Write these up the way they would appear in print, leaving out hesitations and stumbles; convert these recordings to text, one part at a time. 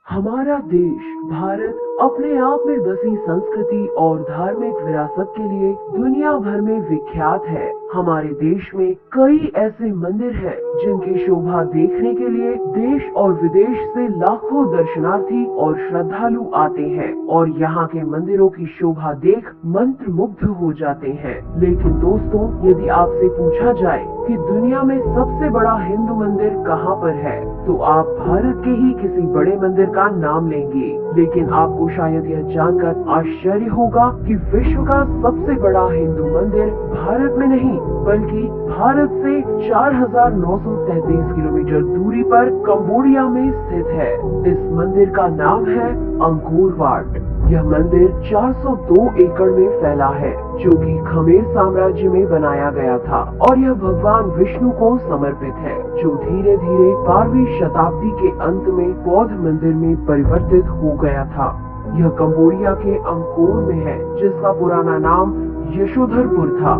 हमारा देश भारत अपने आप में बसी संस्कृति और धार्मिक विरासत के लिए दुनिया भर में विख्यात है। हमारे देश में कई ऐसे मंदिर हैं जिनकी शोभा देखने के लिए देश और विदेश से लाखों दर्शनार्थी और श्रद्धालु आते हैं और यहाँ के मंदिरों की शोभा देख मंत्र मुग्ध हो जाते हैं। लेकिन दोस्तों, यदि आपसे पूछा जाए कि दुनिया में सबसे बड़ा हिंदू मंदिर कहाँ पर है, तो आप भारत के ही किसी बड़े मंदिर का नाम लेंगे। लेकिन आपको शायद यह जानकर आश्चर्य होगा कि विश्व का सबसे बड़ा हिंदू मंदिर भारत में नहीं बल्कि भारत से 4,933 किलोमीटर दूरी पर कंबोडिया में स्थित है। इस मंदिर का नाम है अंकोर वाट। यह मंदिर 402 एकड़ में फैला है, जो कि खमेर साम्राज्य में बनाया गया था और यह भगवान विष्णु को समर्पित है, जो धीरे धीरे 12वीं शताब्दी के अंत में बौद्ध मंदिर में परिवर्तित हो गया था। यह कंबोडिया के अंकोर में है, जिसका पुराना नाम यशोधरपुर था।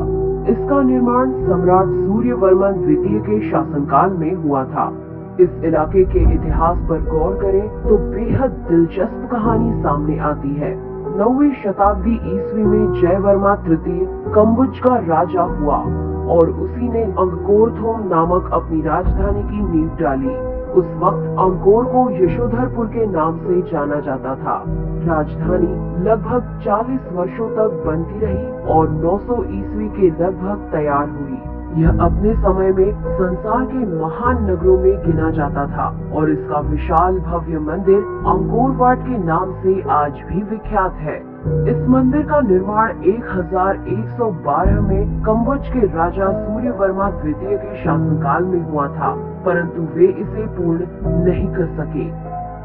इसका निर्माण सम्राट सूर्यवर्मन द्वितीय के शासनकाल में हुआ था। इस इलाके के इतिहास पर गौर करें तो बेहद दिलचस्प कहानी सामने आती है। 9वीं शताब्दी ईस्वी में जयवर्मा तृतीय कम्बुज का राजा हुआ और उसी ने अंकोरथोम नामक अपनी राजधानी की नींव डाली। उस वक्त अंकोर को यशोधरपुर के नाम से जाना जाता था। राजधानी लगभग 40 वर्षों तक बनती रही और 900 ईस्वी के लगभग तैयार हुई। यह अपने समय में संसार के महान नगरों में गिना जाता था और इसका विशाल भव्य मंदिर अंकोर वाट के नाम से आज भी विख्यात है। इस मंदिर का निर्माण 1112 में कम्बोज के राजा सूर्यवर्मा द्वितीय के शासनकाल में हुआ था, परंतु वे इसे पूर्ण नहीं कर सके।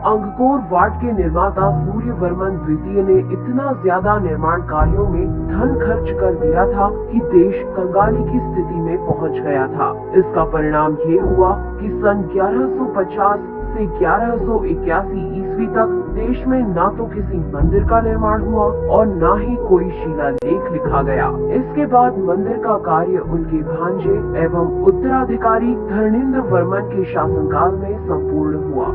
अंकोर वाट के निर्माता सूर्यवर्मन द्वितीय ने इतना ज्यादा निर्माण कार्यों में धन खर्च कर दिया था कि देश कंगाली की स्थिति में पहुंच गया था। इसका परिणाम ये हुआ कि सन 1150 से 1181 ईस्वी तक देश में न तो किसी मंदिर का निर्माण हुआ और न ही कोई शिलालेख लिखा गया। इसके बाद मंदिर का कार्य उनके भांजे एवं उत्तराधिकारी धर्मेंद्र वर्मन के शासनकाल में संपूर्ण हुआ।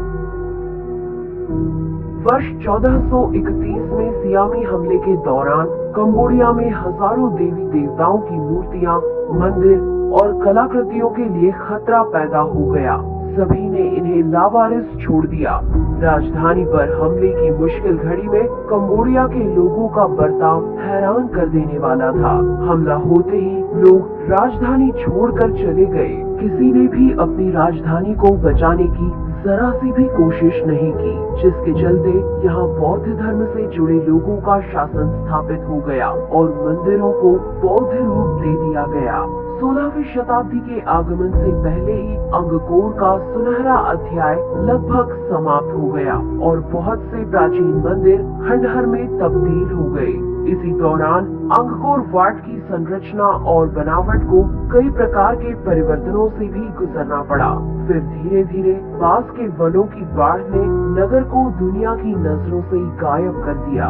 वर्ष 1431 में सियामी हमले के दौरान कंबोडिया में हजारों देवी देवताओं की मूर्तियां, मंदिर और कलाकृतियों के लिए खतरा पैदा हो गया। सभी ने इन्हें लावारिस छोड़ दिया। राजधानी पर हमले की मुश्किल घड़ी में कंबोडिया के लोगों का बर्ताव हैरान कर देने वाला था। हमला होते ही लोग राजधानी छोड़कर चले गए। किसी ने भी अपनी राजधानी को बचाने की जरा सी भी कोशिश नहीं की, जिसके चलते यहाँ बौद्ध धर्म से जुड़े लोगों का शासन स्थापित हो गया और मंदिरों को बौद्ध रूप दे दिया गया। 16वीं शताब्दी के आगमन से पहले ही अंकोर का सुनहरा अध्याय लगभग समाप्त हो गया और बहुत से प्राचीन मंदिर खंडहर में तब्दील हो गए। इसी दौरान अंकोर वाट की संरचना और बनावट को कई प्रकार के परिवर्तनों से भी गुजरना पड़ा। फिर धीरे धीरे पास के वनों की बाढ़ ने नगर को दुनिया की नजरों से गायब कर दिया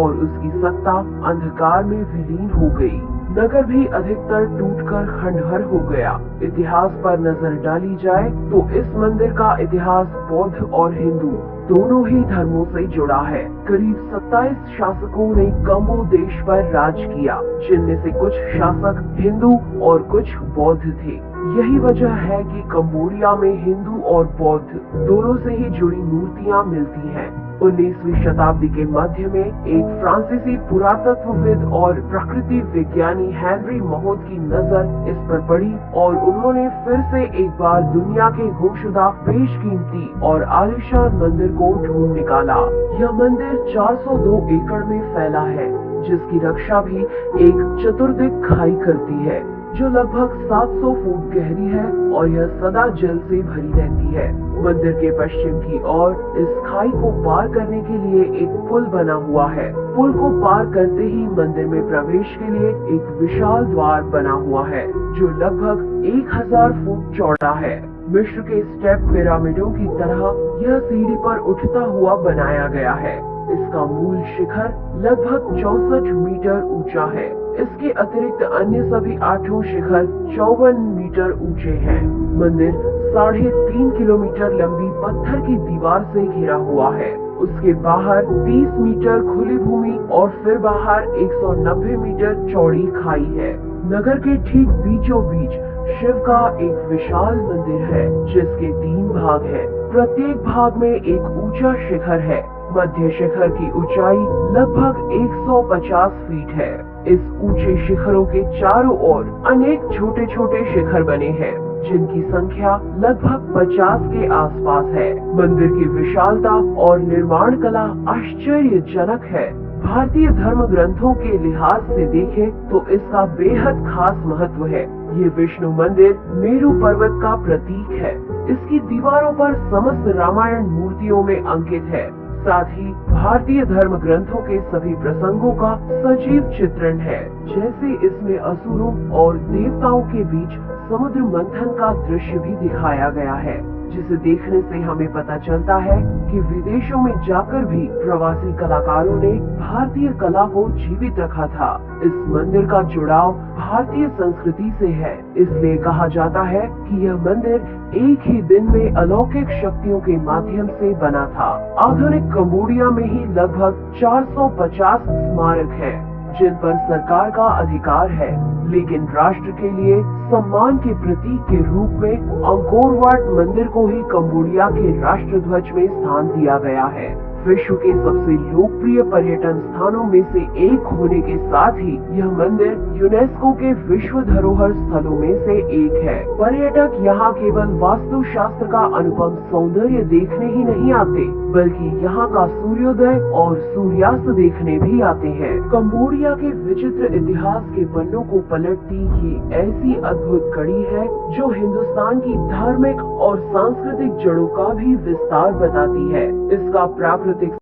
और उसकी सत्ता अंधकार में विलीन हो गई। नगर भी अधिकतर टूटकर खंडहर हो गया। इतिहास पर नजर डाली जाए तो इस मंदिर का इतिहास बौद्ध और हिंदू दोनों ही धर्मों से जुड़ा है। करीब 27 शासकों ने कंबो देश पर राज किया, जिनमें से कुछ शासक हिंदू और कुछ बौद्ध थे। यही वजह है कि कंबोडिया में हिंदू और बौद्ध दोनों से ही जुड़ी मूर्तियां मिलती हैं। 19वीं शताब्दी के मध्य में एक फ्रांसीसी पुरातत्वविद और प्रकृति विज्ञानी हेनरी महोद की नजर इस पर पड़ी और उन्होंने फिर से एक बार दुनिया के गुमशुदा बेशकीमती और आलीशान मंदिर को ढूंढ निकाला। यह मंदिर 402 एकड़ में फैला है, जिसकी रक्षा भी एक चतुर्दिक खाई करती है, जो लगभग 700 फुट गहरी है और यह सदा जल से भरी रहती है। मंदिर के पश्चिम की ओर इस खाई को पार करने के लिए एक पुल बना हुआ है। पुल को पार करते ही मंदिर में प्रवेश के लिए एक विशाल द्वार बना हुआ है, जो लगभग 1000 फुट चौड़ा है। मिस्र के स्टेप पिरामिडों की तरह यह सीढ़ी पर उठता हुआ बनाया गया है। इसका मूल शिखर लगभग 64 मीटर ऊंचा है। इसके अतिरिक्त अन्य सभी 8 शिखर 54 मीटर ऊंचे हैं। मंदिर 3.5 किलोमीटर लंबी पत्थर की दीवार से घिरा हुआ है। उसके बाहर 30 मीटर खुली भूमि और फिर बाहर 190 मीटर चौड़ी खाई है। नगर के ठीक बीचों बीच शिव का एक विशाल मंदिर है, जिसके 3 भाग हैं। प्रत्येक भाग में एक ऊंचा शिखर है। मध्य शिखर की ऊंचाई लगभग 150 फीट है। इस ऊंचे शिखरों के चारों ओर अनेक छोटे छोटे शिखर बने हैं, जिनकी संख्या लगभग 50 के आसपास है। मंदिर की विशालता और निर्माण कला आश्चर्यजनक है। भारतीय धर्म ग्रंथों के लिहाज से देखें तो इसका बेहद खास महत्व है। ये विष्णु मंदिर मेरु पर्वत का प्रतीक है। इसकी दीवारों पर समस्त रामायण मूर्तियों में अंकित है। साथ ही भारतीय धर्म ग्रंथों के सभी प्रसंगों का सजीव चित्रण है। जैसे इसमें असुरों और देवताओं के बीच समुद्र मंथन का दृश्य भी दिखाया गया है, जिसे देखने से हमें पता चलता है कि विदेशों में जाकर भी प्रवासी कलाकारों ने भारतीय कला को जीवित रखा था। इस मंदिर का जुड़ाव भारतीय संस्कृति से है, इसलिए कहा जाता है कि यह मंदिर एक ही दिन में अलौकिक शक्तियों के माध्यम से बना था। आधुनिक कंबोडिया में ही लगभग 450 स्मारक हैं, जिन पर सरकार का अधिकार है, लेकिन राष्ट्र के लिए सम्मान के प्रतीक के रूप में अंकोर वाट मंदिर को ही कंबोडिया के राष्ट्र ध्वज में स्थान दिया गया है। विश्व के सबसे लोकप्रिय पर्यटन स्थानों में से एक होने के साथ ही यह मंदिर यूनेस्को के विश्व धरोहर स्थलों में से एक है। पर्यटक यहाँ केवल वास्तुशास्त्र का अनुपम सौंदर्य देखने ही नहीं आते, बल्कि यहाँ का सूर्योदय और सूर्यास्त देखने भी आते हैं। कंबोडिया के विचित्र इतिहास के पन्नों को पलटती ये ऐसी अद्भुत कड़ी है, जो हिंदुस्तान की धार्मिक और सांस्कृतिक जड़ों का भी विस्तार बताती है। इसका प्राकृतिक